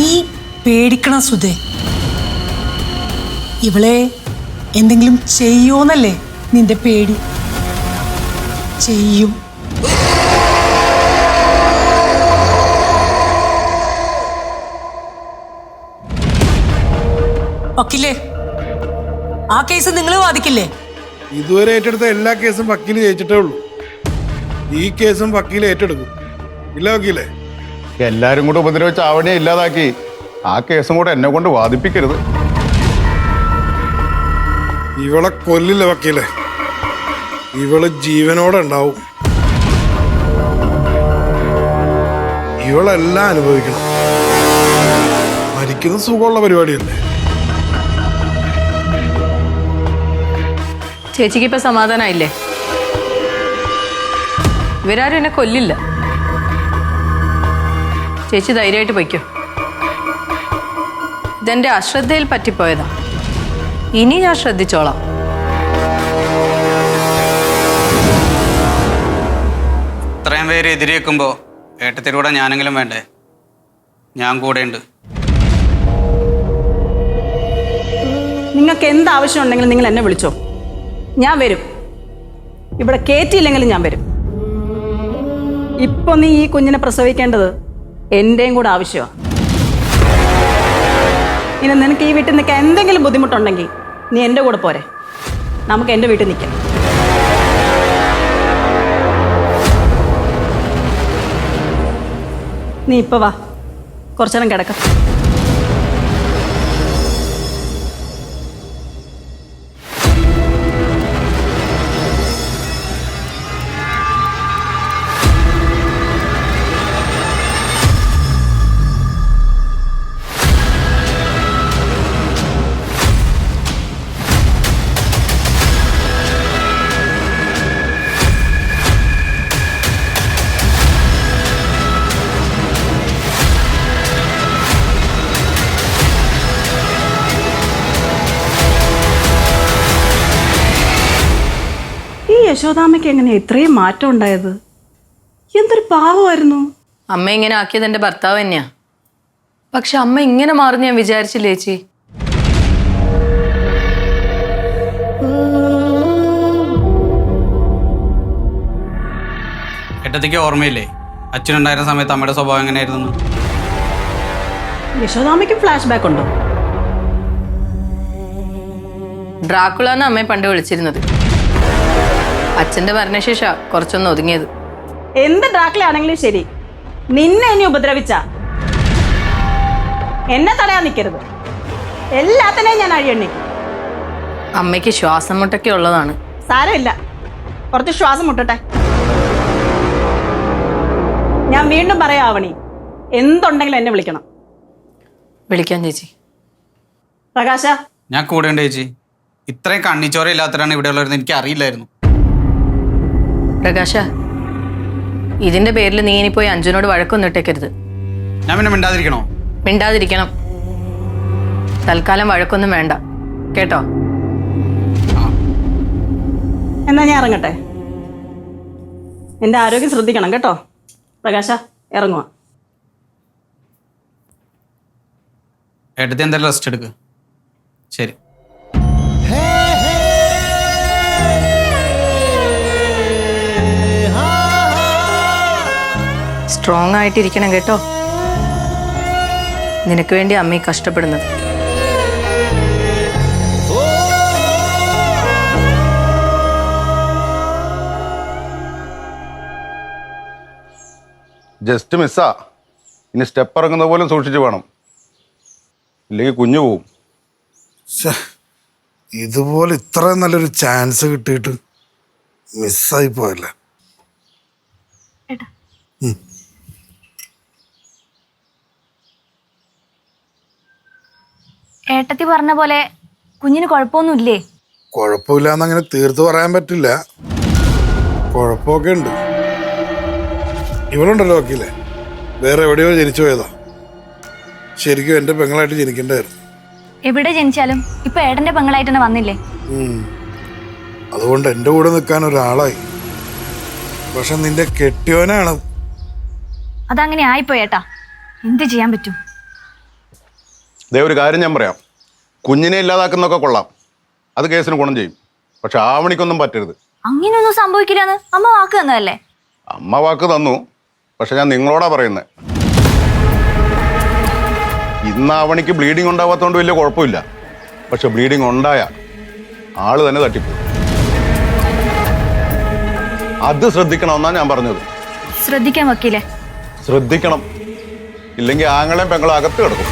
നീ പേടിക്കണം സുധേ. ഇവളെ എന്തെങ്കിലും ചെയ്യോന്നല്ലേ നിന്റെ പേടി? ചെയ്യും. വക്കീലേ, ആ കേസ് നിങ്ങൾ വാദിക്കില്ലേ? ഇതുവരെ ഏറ്റെടുത്ത എല്ലാ കേസും വക്കീല് ജയിച്ചിട്ടേ ഉള്ളൂ. ഈ കേസും വക്കീല് ഏറ്റെടുക്കും, ഇല്ല വക്കീലേ? എല്ലാരും കൂടെ ഉപദ്രവിച്ച് ആവണിയെ ഇല്ലാതാക്കി ആ കേസും കൂടെ എന്നെ കൊണ്ട് വാദിപ്പിക്കരുത്. ഇവളെ കൊല്ലില്ല വക്കീലെ, ഇവള് ജീവനോടെ ഉണ്ടാവും. ഇവളെല്ലാം അനുഭവിക്കണം. മരിക്കുന്ന സുഖമുള്ള പരിപാടിയല്ലേ? ചേച്ചിക്ക് ഇപ്പൊ സമാധാനായില്ലേ? ഇവരാരും എന്നെ കൊല്ലില്ല. ചേച്ചി ധൈര്യമായിട്ട് പൊയ്ക്കോ. ഇതെന്റെ അശ്രദ്ധയിൽ പറ്റിപ്പോയതാ. ഇനി ഞാൻ ശ്രദ്ധിച്ചോളാം. ഇത്രയും പേര് എതിരേക്കുമ്പോ ഏട്ടത്തിലൂടെ ഞാനെങ്കിലും വേണ്ടേ? ഞാൻ കൂടെയുണ്ട്. നിങ്ങൾക്ക് എന്താവശ്യം ഉണ്ടെങ്കിലും നിങ്ങൾ എന്നെ വിളിച്ചോ, ഞാൻ വരും. ഇവിടെ കയറ്റിയില്ലെങ്കിലും ഞാൻ വരും. ഇപ്പൊ നീ ഈ കുഞ്ഞിനെ പ്രസവിക്കേണ്ടത് എന്റെയും കൂടെ ആവശ്യമാണ്. ഇനി നിനക്ക് ഈ വീട്ടിൽ നിൽക്കാൻ എന്തെങ്കിലും ബുദ്ധിമുട്ടുണ്ടെങ്കിൽ നീ എൻ്റെ കൂടെ പോരെ, നമുക്ക് എൻ്റെ വീട്ടിൽ നിൽക്കാം. നീ ഇപ്പൊ വാ, കുറച്ചേരം കിടക്കാം. യശോദാമ്മയ്ക്ക് എങ്ങനെ ഇത്രയും മാറ്റം ഉണ്ടായത്? എന്തൊരു പാവമായിരുന്നു. അമ്മ ഇങ്ങനെ ആക്കിയത് എൻ്റെ ഭർത്താവ് തന്നെയാ. പക്ഷെ അമ്മ ഇങ്ങനെ മാറും ഞാൻ വിചാരിച്ചില്ലേ ചേച്ചി. ഏട്ടത്തിക്ക് ഓർമ്മയില്ലേ അച്ഛനുണ്ടായിരുന്ന സമയത്ത് അമ്മയുടെ സ്വഭാവം എങ്ങനെയായിരുന്നു? യശോദാമ്മയ്ക്ക് ഫ്ലാഷ് ബാക്ക് ഉണ്ടോ? ഡ്രാക്കുള എന്ന് അമ്മയെ പണ്ട് വിളിച്ചിരുന്നത്. അച്ഛന്റെ മരണശേഷ കുറച്ചൊന്ന് ഒതുങ്ങിയത്. എന്ത് ഡ്രാക്കുളയാണെങ്കിലും ശരി, നിന്നെ ഇനി ഉപദ്രവിച്ച എന്നെ തടയാൻ നിൽക്കരുത്. എല്ലാത്തിനെയും ഞാൻ അഴിയണ്ണിക്കും. അമ്മയ്ക്ക് ശ്വാസം മുട്ടൊക്കെ ഉള്ളതാണ്. സാരമില്ല, കുറച്ച് ശ്വാസം മുട്ടട്ടെ. ഞാൻ വീണ്ടും പറയാം ആവണി, എന്തുണ്ടെങ്കിലും എന്നെ വിളിക്കണം. വിളിക്കാൻ ചേച്ചി. പ്രകാശ, ഞാൻ കൂടെയുണ്ട് ചേച്ചി. ഇത്രയും കണ്ണിച്ചോര ഇല്ലാത്തവരാണ് ഇവിടെ ഉള്ളവരെന്ന് എനിക്ക് അറിയില്ലായിരുന്നു. പ്രകാശ, ഇതിന്റെ പേരിൽ നീ ഇനിപ്പോയി അഞ്ജുനോട് വഴക്കൊന്നും ഇട്ടേക്കരുത്. ഞാൻ പിന്നെ മിണ്ടാതിരിക്കണോ? മിണ്ടാതിരിക്കണം. തൽക്കാലം വഴക്കൊന്നും വേണ്ട കേട്ടോ. എന്നാ ഞാൻ ഇറങ്ങട്ടെ. എന്റെ ആരോഗ്യം ശ്രദ്ധിക്കണം കേട്ടോ. പ്രകാശ, ഇറങ്ങുക. ഏട്ടത്തി എന്തായാലും റെസ്റ്റ് എടുക്ക്. ശരി. സ്ട്രോങ് ആയിട്ടിരിക്കണം കേട്ടോ. നിനക്ക് വേണ്ടി അമ്മ കഷ്ടപ്പെടുന്നത്. ജസ്റ്റ് മിസ്സാ. ഇനി സ്റ്റെപ്പ് ഇറങ്ങുന്ന പോലും സൂക്ഷിച്ചു വേണം, ഇല്ലെങ്കിൽ കുഞ്ഞു പോവും. ഇതുപോലെ ഇത്രയും നല്ലൊരു ചാൻസ് കിട്ടിയിട്ട് മിസ്സായി പോയല്ലേ. ഏട്ടത്തി പറഞ്ഞ പോലെ കുഞ്ഞിന് കുഴപ്പമൊന്നുമില്ലേ? കുഴപ്പമില്ലാന്നങ്ങനെ തീർത്ത് പറയാൻ പറ്റില്ല, കുഴപ്പമൊക്കെ ഉണ്ട്. ഇവളുണ്ടല്ലോ വക്കീലെ, വേറെ എവിടെയോ ജനിച്ചു പോയതാ. ശരിക്കും എൻ്റെ പെങ്ങളായിട്ട് ജനിക്കേണ്ടായിരുന്നു. എവിടെ ജനിച്ചാലും ഇപ്പൊ ഏട്ടന്റെ പെങ്ങളായിട്ട് തന്നെ വന്നില്ലേ? അതുകൊണ്ട് എൻ്റെ കൂടെ നിൽക്കാൻ ഒരാളായി. പക്ഷെ നിന്റെ കെട്ടിയോനാണ്. അതങ്ങനെ ആയിപ്പോയേട്ടാ, എന്ത് ചെയ്യാൻ പറ്റും? ദേ ഒരു കാര്യം ഞാൻ പറയാം, കുഞ്ഞിനെ ഇല്ലാതാക്കുന്നൊക്കെ കൊള്ളാം, അത് കേസിന് ഗുണം ചെയ്യും. പക്ഷെ ആവണിക്കൊന്നും പറ്റരുത്. അങ്ങനെയൊന്നും സംഭവിക്കില്ലെന്ന് അമ്മ വാക്ക് തന്നതല്ലേ? അമ്മ വാക്ക് തന്നു, പക്ഷെ ഞാൻ നിങ്ങളോടാ പറയുന്നത്. ഇന്ന് ആവണിക്ക് ബ്ലീഡിങ് ഉണ്ടാവാത്തതുകൊണ്ട് വലിയ കുഴപ്പമില്ല. പക്ഷെ ബ്ലീഡിങ് ഉണ്ടായ ആള് തന്നെ തട്ടിപ്പോകും. അത് ശ്രദ്ധിക്കണമെന്നാണ് ഞാൻ പറഞ്ഞത്. ശ്രദ്ധിക്കാൻ വക്കീലേ. ശ്രദ്ധിക്കണം, ഇല്ലെങ്കിൽ ആങ്ങളെയും പെങ്ങളും അകത്ത് കിടക്കും.